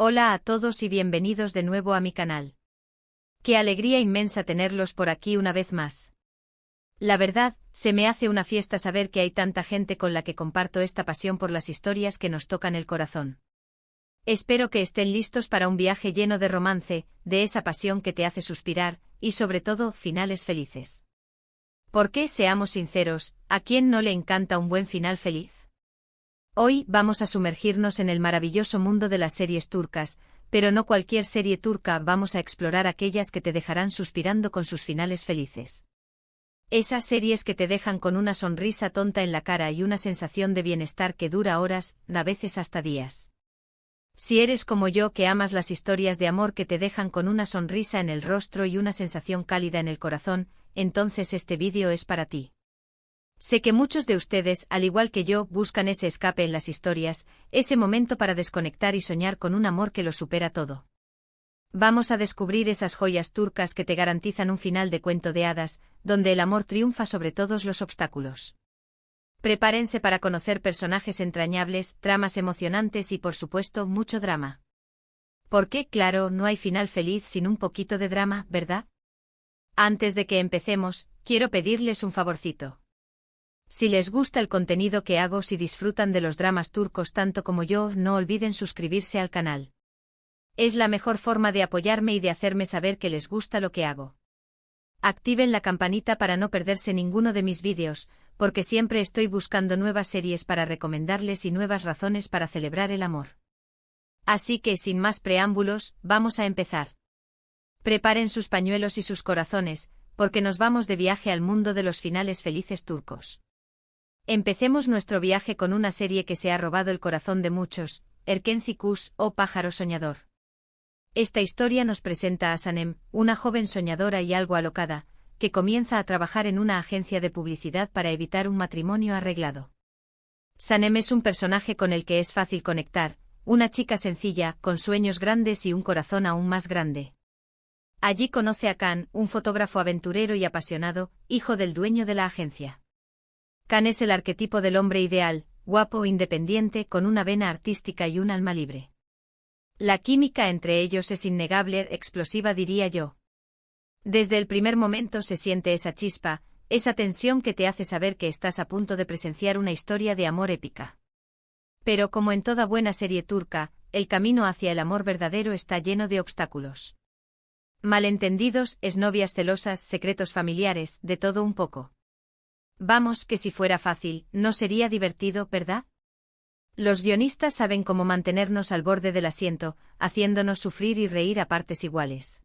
Hola a todos y bienvenidos de nuevo a mi canal. Qué alegría inmensa tenerlos por aquí una vez más. La verdad, se me hace una fiesta saber que hay tanta gente con la que comparto esta pasión por las historias que nos tocan el corazón. Espero que estén listos para un viaje lleno de romance, de esa pasión que te hace suspirar, y sobre todo, finales felices. Porque, seamos sinceros, ¿a quién no le encanta un buen final feliz? Hoy vamos a sumergirnos en el maravilloso mundo de las series turcas, pero no cualquier serie turca, vamos a explorar aquellas que te dejarán suspirando con sus finales felices. Esas series que te dejan con una sonrisa tonta en la cara y una sensación de bienestar que dura horas, a veces hasta días. Si eres como yo que amas las historias de amor que te dejan con una sonrisa en el rostro y una sensación cálida en el corazón, entonces este vídeo es para ti. Sé que muchos de ustedes, al igual que yo, buscan ese escape en las historias, ese momento para desconectar y soñar con un amor que lo supera todo. Vamos a descubrir esas joyas turcas que te garantizan un final de cuento de hadas, donde el amor triunfa sobre todos los obstáculos. Prepárense para conocer personajes entrañables, tramas emocionantes y por supuesto mucho drama. Porque, claro, no hay final feliz sin un poquito de drama, ¿verdad? Antes de que empecemos, quiero pedirles un favorcito. Si les gusta el contenido que hago, si disfrutan de los dramas turcos tanto como yo, no olviden suscribirse al canal. Es la mejor forma de apoyarme y de hacerme saber que les gusta lo que hago. Activen la campanita para no perderse ninguno de mis vídeos, porque siempre estoy buscando nuevas series para recomendarles y nuevas razones para celebrar el amor. Así que sin más preámbulos, vamos a empezar. Preparen sus pañuelos y sus corazones, porque nos vamos de viaje al mundo de los finales felices turcos. Empecemos nuestro viaje con una serie que se ha robado el corazón de muchos, Erkenci Kuş, o Pájaro Soñador. Esta historia nos presenta a Sanem, una joven soñadora y algo alocada, que comienza a trabajar en una agencia de publicidad para evitar un matrimonio arreglado. Sanem es un personaje con el que es fácil conectar, una chica sencilla, con sueños grandes y un corazón aún más grande. Allí conoce a Can, un fotógrafo aventurero y apasionado, hijo del dueño de la agencia. Can es el arquetipo del hombre ideal, guapo, independiente, con una vena artística y un alma libre. La química entre ellos es innegable, explosiva diría yo. Desde el primer momento se siente esa chispa, esa tensión que te hace saber que estás a punto de presenciar una historia de amor épica. Pero como en toda buena serie turca, el camino hacia el amor verdadero está lleno de obstáculos. Malentendidos, exnovias celosas, secretos familiares, de todo un poco. Vamos, que si fuera fácil, no sería divertido, ¿verdad? Los guionistas saben cómo mantenernos al borde del asiento, haciéndonos sufrir y reír a partes iguales.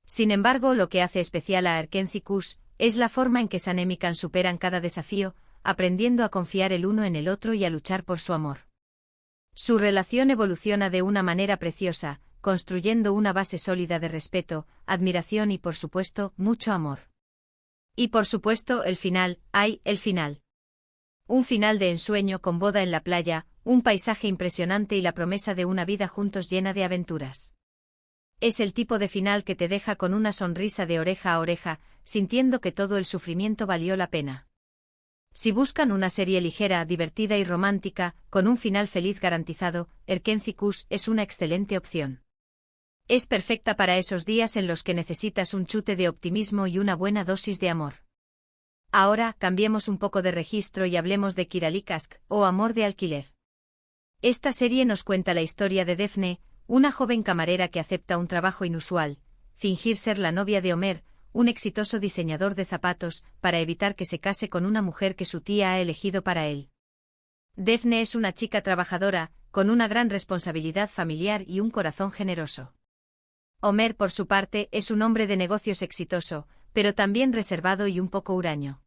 Sin embargo, lo que hace especial a Erkenci Kuş es la forma en que Sanem y Can superan cada desafío, aprendiendo a confiar el uno en el otro y a luchar por su amor. Su relación evoluciona de una manera preciosa, construyendo una base sólida de respeto, admiración y por supuesto, mucho amor. Y por supuesto, el final, ¡ay, el final! Un final de ensueño con boda en la playa, un paisaje impresionante y la promesa de una vida juntos llena de aventuras. Es el tipo de final que te deja con una sonrisa de oreja a oreja, sintiendo que todo el sufrimiento valió la pena. Si buscan una serie ligera, divertida y romántica, con un final feliz garantizado, Erkenci Kuş es una excelente opción. Es perfecta para esos días en los que necesitas un chute de optimismo y una buena dosis de amor. Ahora, cambiemos un poco de registro y hablemos de Kiralık Aşk, o Amor de Alquiler. Esta serie nos cuenta la historia de Defne, una joven camarera que acepta un trabajo inusual, fingir ser la novia de Ömer, un exitoso diseñador de zapatos, para evitar que se case con una mujer que su tía ha elegido para él. Defne es una chica trabajadora, con una gran responsabilidad familiar y un corazón generoso. Ömer, por su parte, es un hombre de negocios exitoso, pero también reservado y un poco huraño.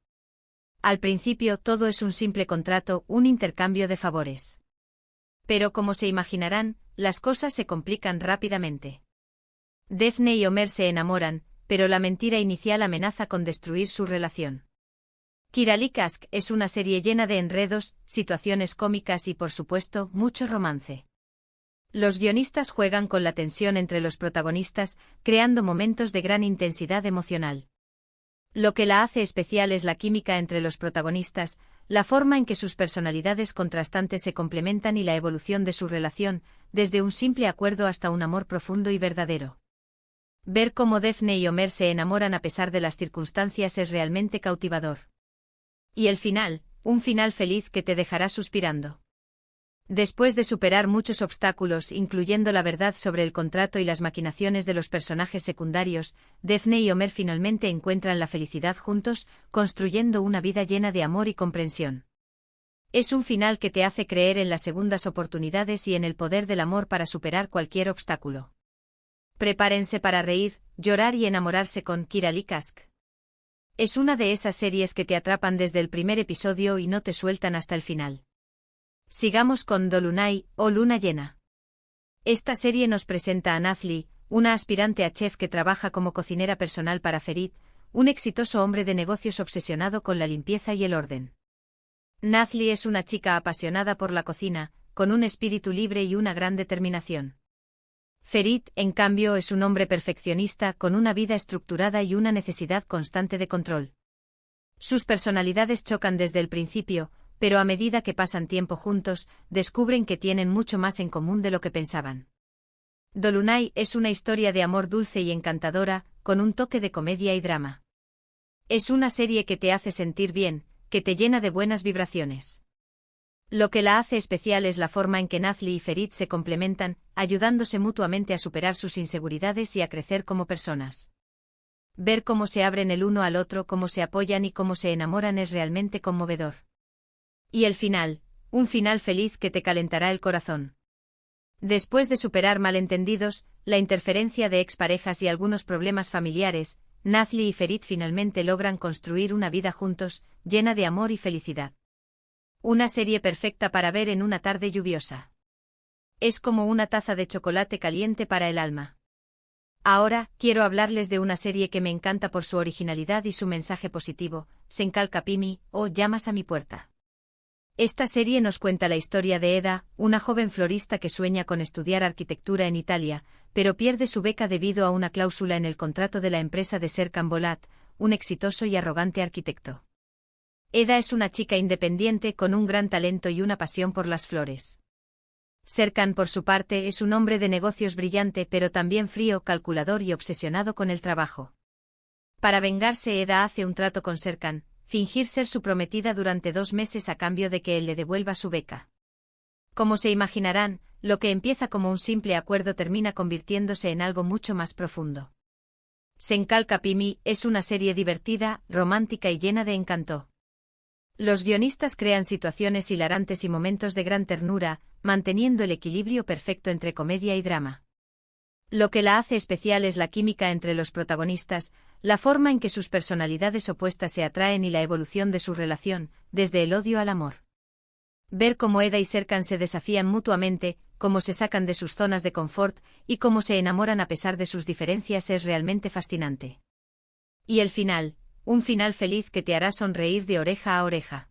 Al principio todo es un simple contrato, un intercambio de favores. Pero como se imaginarán, las cosas se complican rápidamente. Defne y Ömer se enamoran, pero la mentira inicial amenaza con destruir su relación. Kiralık Aşk es una serie llena de enredos, situaciones cómicas y por supuesto, mucho romance. Los guionistas juegan con la tensión entre los protagonistas, creando momentos de gran intensidad emocional. Lo que la hace especial es la química entre los protagonistas, la forma en que sus personalidades contrastantes se complementan y la evolución de su relación, desde un simple acuerdo hasta un amor profundo y verdadero. Ver cómo Daphne y Homer se enamoran a pesar de las circunstancias es realmente cautivador. Y el final, un final feliz que te dejará suspirando. Después de superar muchos obstáculos, incluyendo la verdad sobre el contrato y las maquinaciones de los personajes secundarios, Daphne y Homer finalmente encuentran la felicidad juntos, construyendo una vida llena de amor y comprensión. Es un final que te hace creer en las segundas oportunidades y en el poder del amor para superar cualquier obstáculo. Prepárense para reír, llorar y enamorarse con Kirali Kask. Es una de esas series que te atrapan desde el primer episodio y no te sueltan hasta el final. Sigamos con Dolunay, o Luna Llena. Esta serie nos presenta a Nazli, una aspirante a chef que trabaja como cocinera personal para Ferit, un exitoso hombre de negocios obsesionado con la limpieza y el orden. Nazli es una chica apasionada por la cocina, con un espíritu libre y una gran determinación. Ferit, en cambio, es un hombre perfeccionista con una vida estructurada y una necesidad constante de control. Sus personalidades chocan desde el principio, pero a medida que pasan tiempo juntos, descubren que tienen mucho más en común de lo que pensaban. Dolunay es una historia de amor dulce y encantadora, con un toque de comedia y drama. Es una serie que te hace sentir bien, que te llena de buenas vibraciones. Lo que la hace especial es la forma en que Nazli y Ferit se complementan, ayudándose mutuamente a superar sus inseguridades y a crecer como personas. Ver cómo se abren el uno al otro, cómo se apoyan y cómo se enamoran es realmente conmovedor. Y el final, un final feliz que te calentará el corazón. Después de superar malentendidos, la interferencia de exparejas y algunos problemas familiares, Nazli y Ferit finalmente logran construir una vida juntos, llena de amor y felicidad. Una serie perfecta para ver en una tarde lluviosa. Es como una taza de chocolate caliente para el alma. Ahora, quiero hablarles de una serie que me encanta por su originalidad y su mensaje positivo, Senkal Kapimi, o Llamas a mi puerta. Esta serie nos cuenta la historia de Eda, una joven florista que sueña con estudiar arquitectura en Italia, pero pierde su beca debido a una cláusula en el contrato de la empresa de Serkan Bolat, un exitoso y arrogante arquitecto. Eda es una chica independiente con un gran talento y una pasión por las flores. Serkan, por su parte, es un hombre de negocios brillante pero también frío, calculador y obsesionado con el trabajo. Para vengarse, Eda hace un trato con Serkan, fingir ser su prometida durante 2 meses a cambio de que él le devuelva su beca. Como se imaginarán, lo que empieza como un simple acuerdo termina convirtiéndose en algo mucho más profundo. Senkal Kapimi es una serie divertida, romántica y llena de encanto. Los guionistas crean situaciones hilarantes y momentos de gran ternura, manteniendo el equilibrio perfecto entre comedia y drama. Lo que la hace especial es la química entre los protagonistas, la forma en que sus personalidades opuestas se atraen y la evolución de su relación, desde el odio al amor. Ver cómo Eda y Serkan se desafían mutuamente, cómo se sacan de sus zonas de confort y cómo se enamoran a pesar de sus diferencias es realmente fascinante. Y el final, un final feliz que te hará sonreír de oreja a oreja.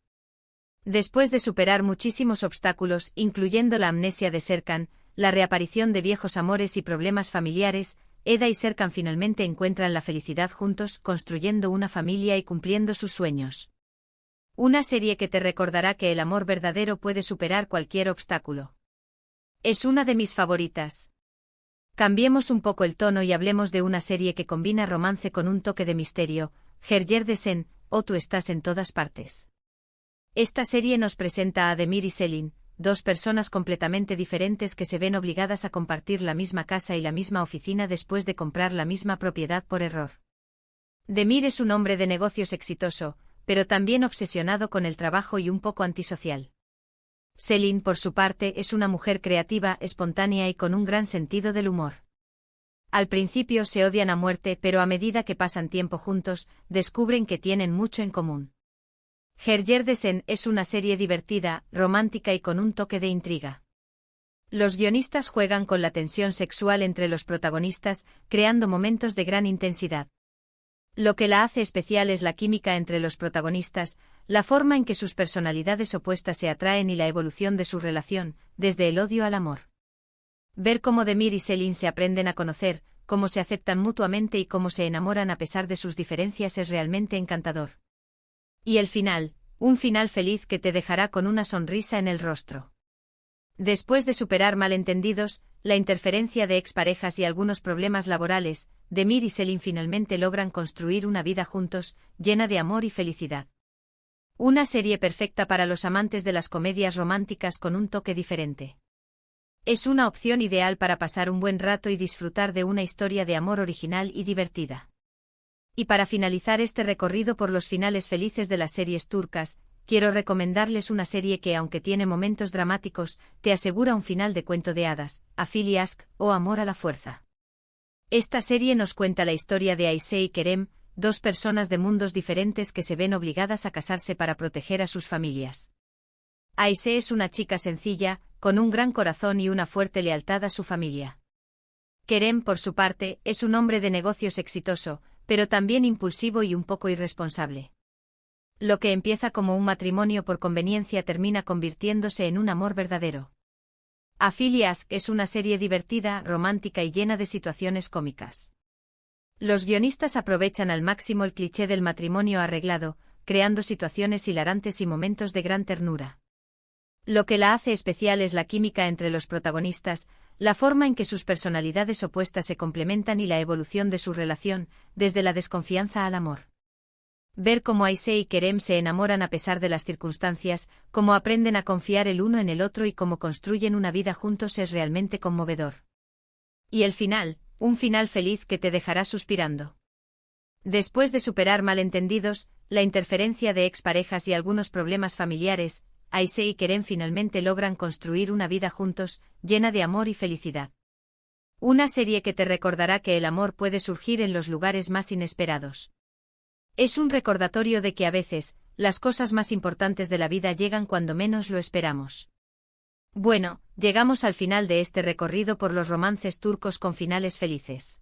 Después de superar muchísimos obstáculos, incluyendo la amnesia de Serkan, la reaparición de viejos amores y problemas familiares, Eda y Serkan finalmente encuentran la felicidad juntos, construyendo una familia y cumpliendo sus sueños. Una serie que te recordará que el amor verdadero puede superar cualquier obstáculo. Es una de mis favoritas. Cambiemos un poco el tono y hablemos de una serie que combina romance con un toque de misterio, Her Yerdesen, o Tú estás en todas partes. Esta serie nos presenta a Demir y Selin, 2 personas completamente diferentes que se ven obligadas a compartir la misma casa y la misma oficina después de comprar la misma propiedad por error. Demir es un hombre de negocios exitoso, pero también obsesionado con el trabajo y un poco antisocial. Selin, por su parte, es una mujer creativa, espontánea y con un gran sentido del humor. Al principio se odian a muerte, pero a medida que pasan tiempo juntos, descubren que tienen mucho en común. Her Yerdesen es una serie divertida, romántica y con un toque de intriga. Los guionistas juegan con la tensión sexual entre los protagonistas, creando momentos de gran intensidad. Lo que la hace especial es la química entre los protagonistas, la forma en que sus personalidades opuestas se atraen y la evolución de su relación, desde el odio al amor. Ver cómo Demir y Selin se aprenden a conocer, cómo se aceptan mutuamente y cómo se enamoran a pesar de sus diferencias es realmente encantador. Y el final, un final feliz que te dejará con una sonrisa en el rostro. Después de superar malentendidos, la interferencia de exparejas y algunos problemas laborales, Demir y Selin finalmente logran construir una vida juntos, llena de amor y felicidad. Una serie perfecta para los amantes de las comedias románticas con un toque diferente. Es una opción ideal para pasar un buen rato y disfrutar de una historia de amor original y divertida. Y para finalizar este recorrido por los finales felices de las series turcas, quiero recomendarles una serie que, aunque tiene momentos dramáticos, te asegura un final de cuento de hadas, Afili Aşk o Amor a la fuerza. Esta serie nos cuenta la historia de Ayşe y Kerem, dos personas de mundos diferentes que se ven obligadas a casarse para proteger a sus familias. Ayşe es una chica sencilla, con un gran corazón y una fuerte lealtad a su familia. Kerem, por su parte, es un hombre de negocios exitoso, pero también impulsivo y un poco irresponsable. Lo que empieza como un matrimonio por conveniencia termina convirtiéndose en un amor verdadero. Afili Aşk es una serie divertida, romántica y llena de situaciones cómicas. Los guionistas aprovechan al máximo el cliché del matrimonio arreglado, creando situaciones hilarantes y momentos de gran ternura. Lo que la hace especial es la química entre los protagonistas, la forma en que sus personalidades opuestas se complementan y la evolución de su relación, desde la desconfianza al amor. Ver cómo Ayşe y Kerem se enamoran a pesar de las circunstancias, cómo aprenden a confiar el uno en el otro y cómo construyen una vida juntos es realmente conmovedor. Y el final, un final feliz que te dejará suspirando. Después de superar malentendidos, la interferencia de exparejas y algunos problemas familiares, Ayşe y Kerem finalmente logran construir una vida juntos, llena de amor y felicidad. Una serie que te recordará que el amor puede surgir en los lugares más inesperados. Es un recordatorio de que a veces, las cosas más importantes de la vida llegan cuando menos lo esperamos. Bueno, llegamos al final de este recorrido por los romances turcos con finales felices.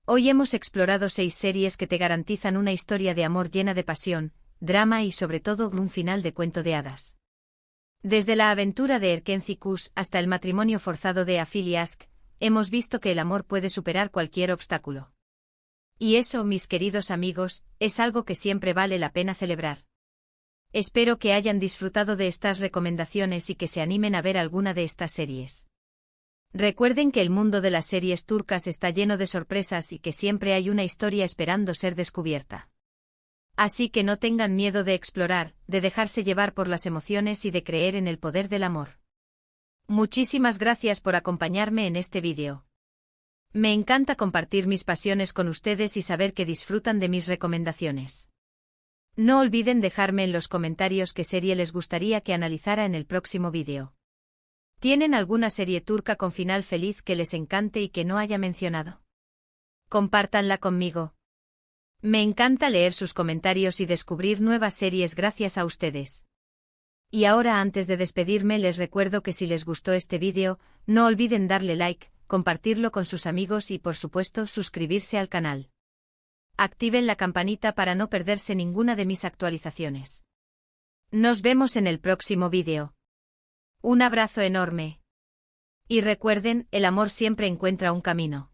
Hoy hemos explorado 6 series que te garantizan una historia de amor llena de pasión, drama y sobre todo un final de cuento de hadas. Desde la aventura de Erken Cikus hasta el matrimonio forzado de Afili Aşk, hemos visto que el amor puede superar cualquier obstáculo. Y eso, mis queridos amigos, es algo que siempre vale la pena celebrar. Espero que hayan disfrutado de estas recomendaciones y que se animen a ver alguna de estas series. Recuerden que el mundo de las series turcas está lleno de sorpresas y que siempre hay una historia esperando ser descubierta. Así que no tengan miedo de explorar, de dejarse llevar por las emociones y de creer en el poder del amor. Muchísimas gracias por acompañarme en este vídeo. Me encanta compartir mis pasiones con ustedes y saber que disfrutan de mis recomendaciones. No olviden dejarme en los comentarios qué serie les gustaría que analizara en el próximo vídeo. ¿Tienen alguna serie turca con final feliz que les encante y que no haya mencionado? Compártanla conmigo. Me encanta leer sus comentarios y descubrir nuevas series gracias a ustedes. Y ahora, antes de despedirme, les recuerdo que si les gustó este vídeo, no olviden darle like, compartirlo con sus amigos y por supuesto suscribirse al canal. Activen la campanita para no perderse ninguna de mis actualizaciones. Nos vemos en el próximo vídeo. Un abrazo enorme. Y recuerden, el amor siempre encuentra un camino.